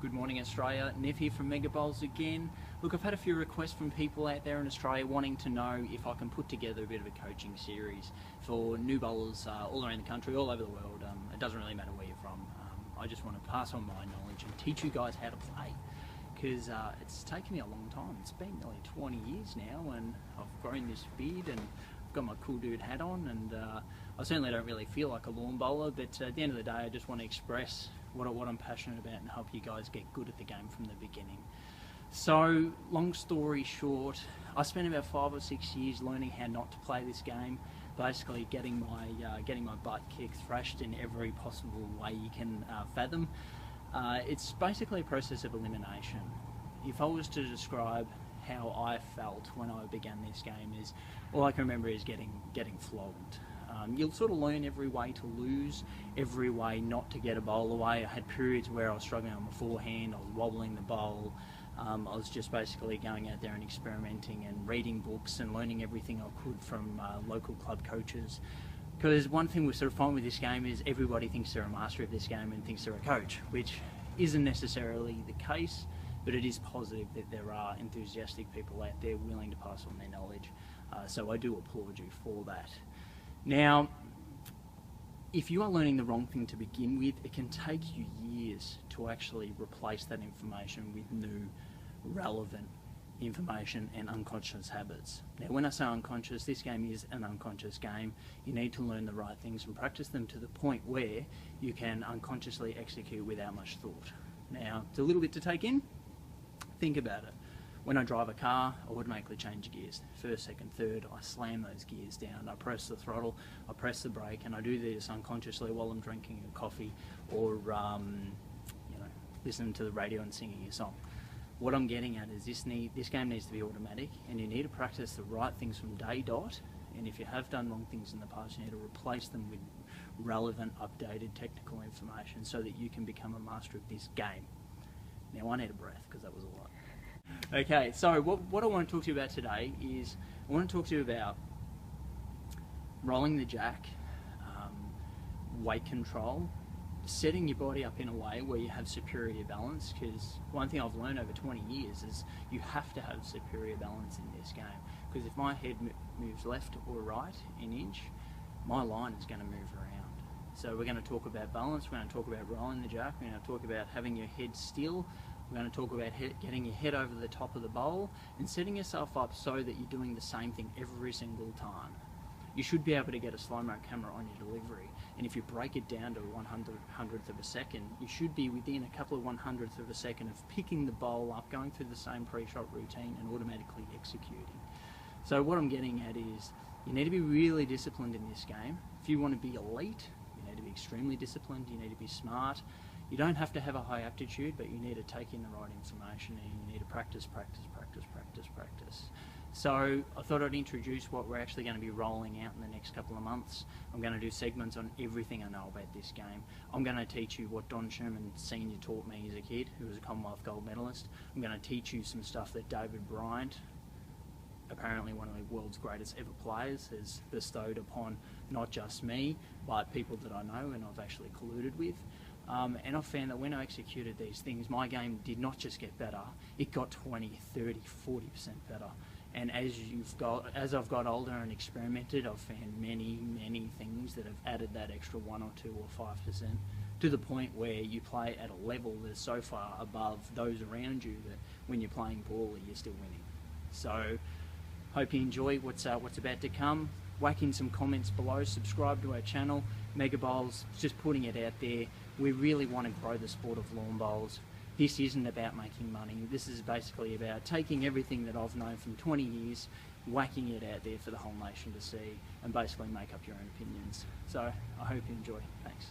Good morning, Australia. Nev here from Mega Bowls again. Look, I've had a few requests from people out there in Australia wanting to know if I can put together a bit of a coaching series for new bowlers all around the country, all over the world. It doesn't really matter where you're from. I just want to pass on my knowledge and teach you guys how to play, because it's taken me a long time. It's been nearly 20 years now, and I've grown this beard and I've got my cool dude hat on, and I certainly don't really feel like a lawn bowler, but at the end of the day I just want to express what I'm passionate about and help you guys get good at the game from the beginning. So, long story short, I spent about 5 or 6 years learning how not to play this game, basically getting my butt kicked, thrashed in every possible way you can fathom. It's basically a process of elimination. If I was to describe how I felt when I began this game, is all I can remember is getting flogged. You'll sort of learn every way to lose, every way not to get a bowl away. I had periods where I was struggling on my forehand, I was wobbling the bowl. I was just basically going out there and experimenting and reading books and learning everything I could from local club coaches. Because one thing we sort of find with this game is everybody thinks they're a master of this game and thinks they're a coach, which isn't necessarily the case, but it is positive that there are enthusiastic people out there willing to pass on their knowledge. So I do applaud you for that. Now, if you are learning the wrong thing to begin with, it can take you years to actually replace that information with new, relevant information and unconscious habits. Now, when I say unconscious, this game is an unconscious game. You need to learn the right things and practice them to the point where you can unconsciously execute without much thought. Now, it's a little bit to take in. Think about it. When I drive a car, I automatically change gears. First, second, third, I slam those gears down. I press the throttle, I press the brake, and I do this unconsciously while I'm drinking a coffee or listening to the radio and singing a song. What I'm getting at is this game needs to be automatic, and you need to practice the right things from day dot. And if you have done wrong things in the past, you need to replace them with relevant, updated technical information so that you can become a master of this game. Now, I need a breath because that was a lot. Okay, so what I want to talk to you about today is I want to talk to you about rolling the jack, weight control, setting your body up in a way where you have superior balance, because one thing I've learned over 20 years is you have to have superior balance in this game, because if my head moves left or right an inch, my line is going to move around. So we're going to talk about balance, we're going to talk about rolling the jack, we're going to talk about having your head still. We're going to talk about getting your head over the top of the bowl and setting yourself up so that you're doing the same thing every single time. You should be able to get a slow-mo camera on your delivery, and if you break it down to 1/100th of a second, you should be within a couple of 100th of a second of picking the bowl up, going through the same pre-shot routine and automatically executing. So what I'm getting at is you need to be really disciplined in this game. If you want to be elite, you need to be extremely disciplined, you need to be smart. You don't have to have a high aptitude, but you need to take in the right information, and you need to practice. So I thought I'd introduce what we're actually going to be rolling out in the next couple of months. I'm going to do segments on everything I know about this game. I'm going to teach you what Don Sherman Sr. taught me as a kid, who was a Commonwealth gold medalist. I'm going to teach you some stuff that David Bryant, apparently one of the world's greatest ever players, has bestowed upon not just me, but people that I know and I've actually colluded with. And I found that when I executed these things, my game did not just get better, it got 20, 30, 40% better. And as I've got older and experimented, I've found many things that have added that extra 1 or 2 or 5%, to the point where you play at a level that's so far above those around you that when you're playing poorly, you're still winning. So, hope you enjoy what's about to come. Whack in some comments below, subscribe to our channel. Mega Bowls, just putting it out there. We really want to grow the sport of lawn bowls. This isn't about making money. This is basically about taking everything that I've known from 20 years, whacking it out there for the whole nation to see, and basically make up your own opinions. So I hope you enjoy. Thanks.